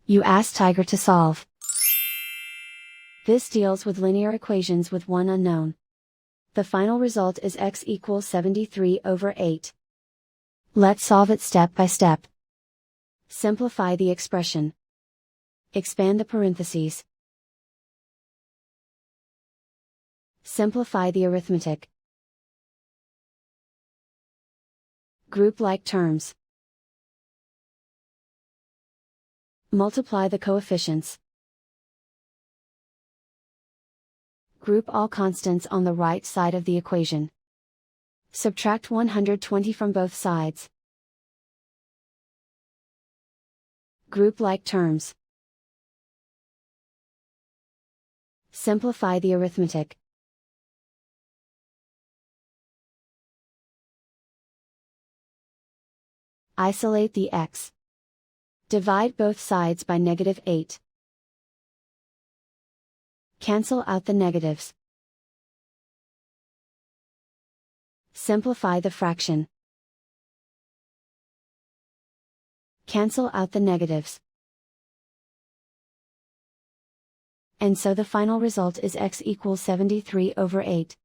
You ask Tiger to solve. This deals with linear equations with one unknown. The final result is x equals 73/8. Let's solve it step by step. Simplify the expression. Expand the parentheses. Simplify the arithmetic. Group like terms. Multiply the coefficients. Group all constants on the right side of the equation. Subtract 120 from both sides. Group like terms. Simplify the arithmetic. Isolate the x. Divide both sides by -8. Cancel out the negatives. Simplify the fraction. Cancel out the negatives. And so the final result is x equals 73/8.